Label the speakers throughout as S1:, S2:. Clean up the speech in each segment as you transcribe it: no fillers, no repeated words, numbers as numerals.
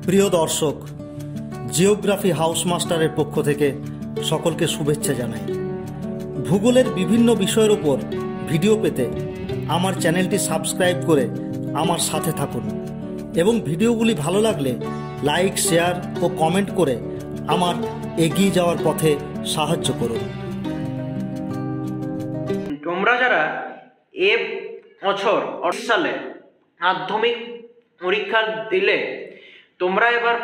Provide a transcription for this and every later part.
S1: প্রিয় দর্শক, geography house মাস্টারের পক্ষ থেকে সকলকে শুভেচ্ছা জানাই। ভূগোলের বিভিন্ন বিষয়ের উপর ভিডিও পেতে আমার চ্যানেলটি সাবস্ক্রাইব করে আমার সাথে থাকুন এবং ভিডিওগুলি ভালো লাগলে লাইক, শেয়ার ও কমেন্ট করে আমার এগিয়ে যাওয়ার পথে সাহায্য করুন।
S2: তোমরা যারা এ বছর সালে মাধ্যমিক পরীক্ষা দিলে, তোমরা এবার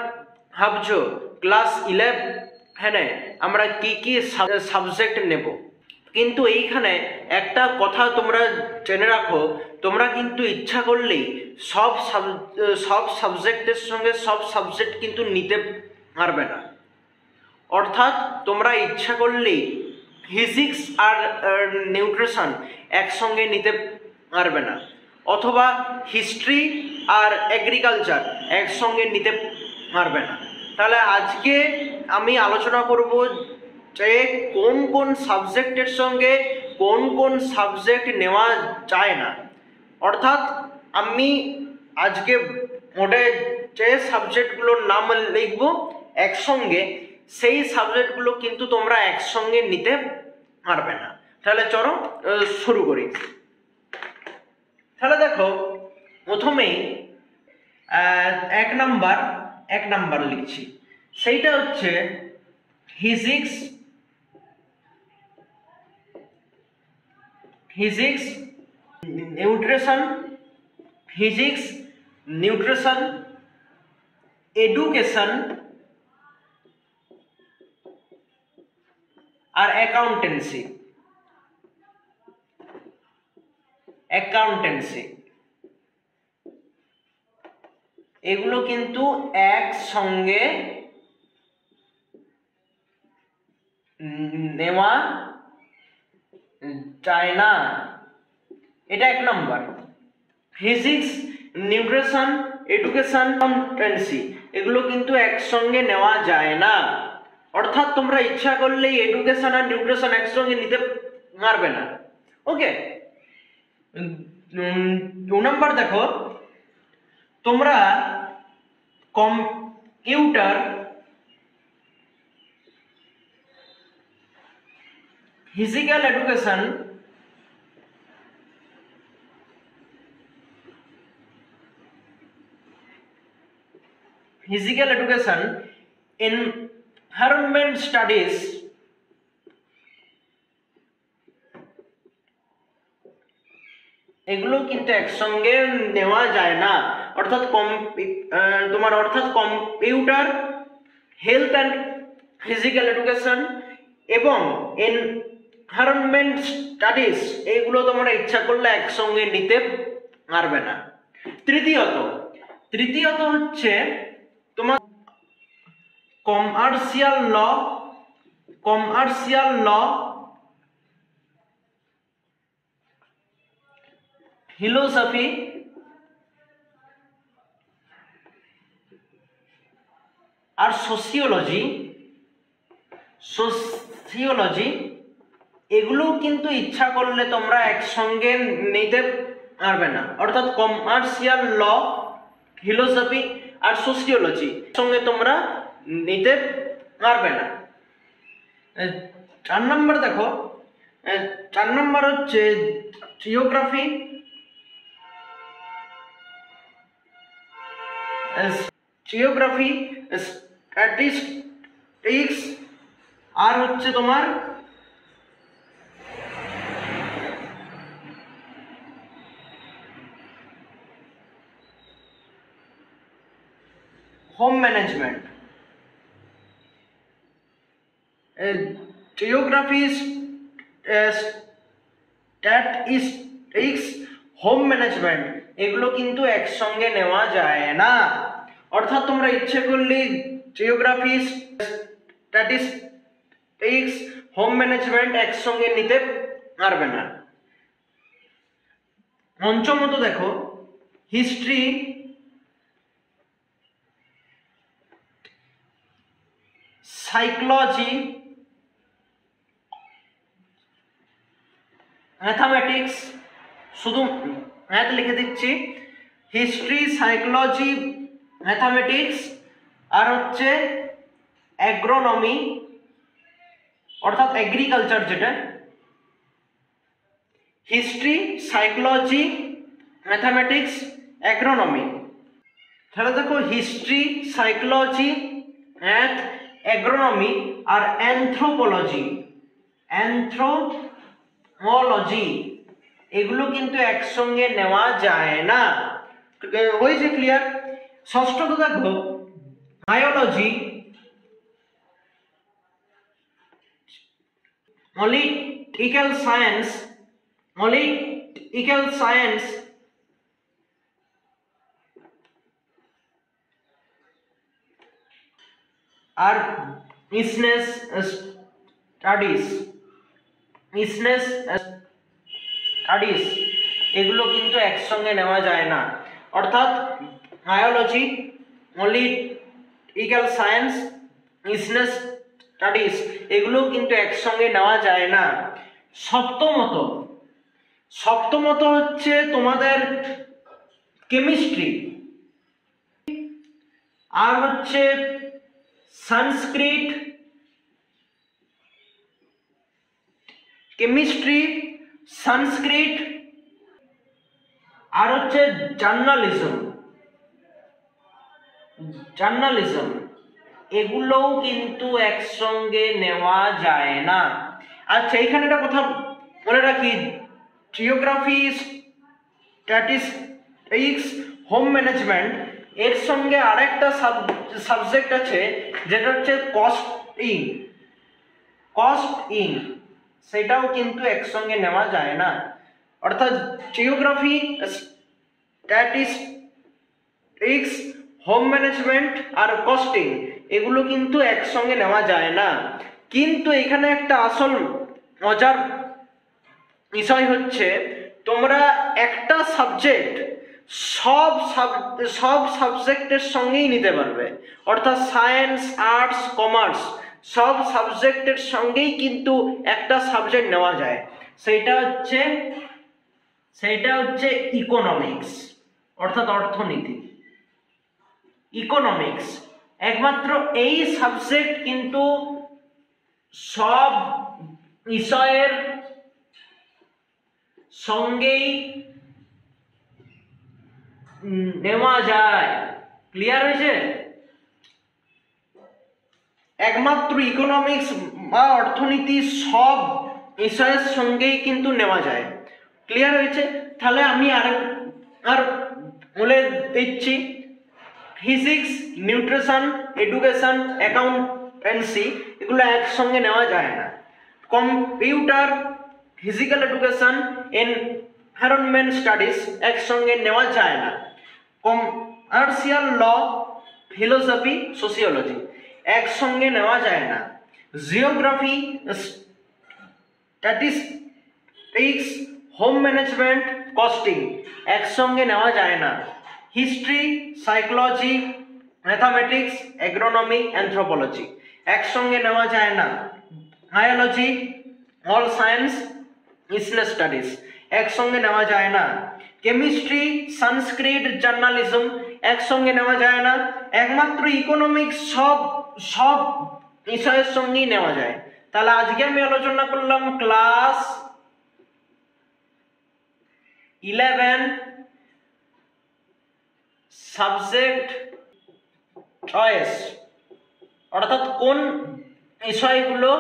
S2: ভাবছো ক্লাস 11 আমরা কি কি সাবজেক্ট নেব, কিন্তু এইখানে একটা কথা তোমরা জেনে রাখো, তোমরা কিন্তু ইচ্ছা করলেই সব সাবজেক্টের সঙ্গে সব সাবজেক্ট কিন্তু নিতে পারবে না। অর্থাৎ তোমরা ইচ্ছা করলেই ফিজিক্স আর নিউট্রিশন একসঙ্গে নিতে পারবে না, অথবা হিস্ট্রি আর এগ্রিকালচার একসঙ্গে নিতে পারবে না। তাহলে আজকে আমি আলোচনা করব যে কোন কোন সাবজেক্টের সঙ্গে কোন কোন সাবজেক্ট নেওয়া যায় না। অর্থাৎ আমি আজকে মোটে যে সাবজেক্টগুলোর নাম লিখব একসঙ্গে, সেই সাবজেক্টগুলো কিন্তু তোমরা একসঙ্গে নিতে পারবে না। তাহলে চলো শুরু করি। তাহলে দেখো, প্রথমেই এক নাম্বার লিখছি, সেইটা হচ্ছে ফিজিক্স, নিউট্রিশন, এডুকেশন আর অ্যাকাউন্টেন্সি। এগুলো কিন্তু একসঙ্গে নেওয়া যায় না। এটা এক নম্বর। ফিজিক্স, নিউট্রিশন, এডুকেশন, অ্যাকাউন্টেন্সি এগুলো কিন্তু একসঙ্গে নেওয়া যায় না। অর্থাৎ তোমরা ইচ্ছা করলেই এডুকেশন আর নিউট্রিশন একসঙ্গে নিতে পারবে না। ওকে, 2 নম্বর দেখো, তোমরা computer, physical education, environment studies এগুলো কিন্তু একসঙ্গে নেওয়া যায় না। অর্থাৎ computer, health and physical education এবং এনভায়রনমেন্ট স্টাডিজ এইগুলো তোমরা ইচ্ছা করলে একসঙ্গে নিতে পারবে না। তৃতীয়ত হচ্ছে তোমার কমার্শিয়াল ল, ফিলোসফি আর সোশিওলজি এগুলো কিন্তু ইচ্ছা করলে তোমরা একসঙ্গে নিতে পারবে না। অর্থাৎ কমার্শিয়াল ল, ফিলোসফি আর সোশিওলজি সঙ্গে তোমরা নিতে পারবে না। 4 নম্বর দেখো, 4 নম্বর হচ্ছে জিওগ্রাফি, স্ট্যাটিস্টিক্স আর হচ্ছে তোমার home management. Geography, statistics, home management এগুলো কিন্তু একসঙ্গে নেওয়া যায় না। অর্থাৎ তোমরা ইচ্ছে করলে জিওগ্রাফি, স্ট্যাটিস্টিক্স, হোম ম্যানেজমেন্ট একসঙ্গে নিতে পারবে না। পঞ্চমত দেখো, হিস্ট্রি, সাইকোলজি, ম্যাথামেটিক্স, শুধু ম্যাথ লিখে দিচ্ছি, হিস্ট্রি, সাইকোলজি, ম্যাথামেটিক্স আর হচ্ছে অ্যাগ্রোনমি অর্থাৎ এগ্রিকালচার যেটা, হিস্ট্রি, সাইকোলজি, ম্যাথামেটিক্স, অ্যাগ্রোনমি। তাহলে দেখো হিস্ট্রি, সাইকোলজি, ম্যাথ, অ্যাগ্রোনমি আর অ্যানথ্রোপোলজি এগুলো কিন্তু একসঙ্গে নেওয়া যায় না। হয়েছে ক্লিয়ার? ষষ্ঠত দেখো বায়োলজি, পলিটিক্যাল সায়েন্স আর বিজনেস স্টাডিজ এগুলো কিন্তু একসঙ্গে নেওয়া যায় না। অর্থাৎ biology, political science, business studies এগুলো কিন্তু একসঙ্গে নেওয়া যায় না। সপ্তমত হচ্ছে তোমাদের কেমিস্ট্রি আর হচ্ছে সংস্কৃত, আর হচ্ছে জার্নালিজম এগুলোও কিন্তু একসঙ্গে নেওয়া যায় না। আচ্ছা, এইখানে একটা কথা বলে রাখি, জিওগ্রাফি, স্ট্যাটিস্টিক্স, হোম ম্যানেজমেন্ট এর সঙ্গে আরেকটা সাবজেক্ট আছে যেটা হচ্ছে কস্টিং, সেটাও কিন্তু একসঙ্গে নেওয়া যায় না। অর্থাৎ জিওগ্রাফি, স্ট্যাটিস্টিক্স, হোম ম্যানেজমেন্ট আর কস্টিং এগুলো কিন্তু একসঙ্গে নেওয়া যায় না। কিন্তু এখানে একটা আসল মজার বিষয় হচ্ছে তোমরা একটা সাবজেক্ট সব সাবজেক্টের সঙ্গেই নিতে পারবে। অর্থাৎ সায়েন্স, আর্টস, কমার্স সব সাবজেক্টের সঙ্গেই কিন্তু একটা সাবজেক্ট নেওয়া যায়। সেটা হচ্ছে ইকোনমিক্স অর্থাৎ অর্থনীতি। ইকোনমিক্স একমাত্র এই সাবজেক্ট কিন্তু সব বিষয়ের সঙ্গেই নেওয়া যায়। ক্লিয়ার হয়েছে? একমাত্র ইকোনমিক্স বা অর্থনীতি সব বিষয়ের সঙ্গেই কিন্তু নেওয়া যায়। ক্লিয়ার হয়েছে? তাহলে আমি আর বলে দিচ্ছি, ফিজিক্স, নিউট্রিশন, এডুকেশন, অ্যাকাউন্টেন্সি এগুলো একসঙ্গে নেওয়া যায় না। Computer, physical education, environment studies একসঙ্গে নেওয়া যায় না। কমার্শিয়াল ল, ফিলোসফি, সোশিওলজি একসঙ্গে নেওয়া যায় না। Geography, statistics, home management, costing একসঙ্গে নেওয়া যায় না। History, psychology, mathematics, agronomy, anthropology একসঙ্গে নেওয়া যায় না। Biology, all science, business studies একসঙ্গে নেওয়া যায় না। কেমিস্ট্রি, সংস্কৃত, জার্নালিজম একসঙ্গে নেওয়া যায় না। একমাত্র ইকোনমিক্স সব বিষয়ের সঙ্গেই নেওয়া যায়। তাহলে আজকে আমি আলোচনা করলাম ক্লাস 11 সাবজেক্ট চয়েস, অর্থাৎ কোন বিষয়গুলো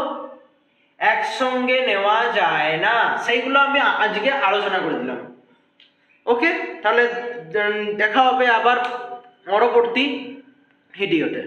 S2: একসঙ্গে নেওয়া যায় না সেইগুলো আমি আজকে আলোচনা করে দিলাম। ওকে, তাহলে দেখা হবে আবার পরবর্তী ভিডিওতে।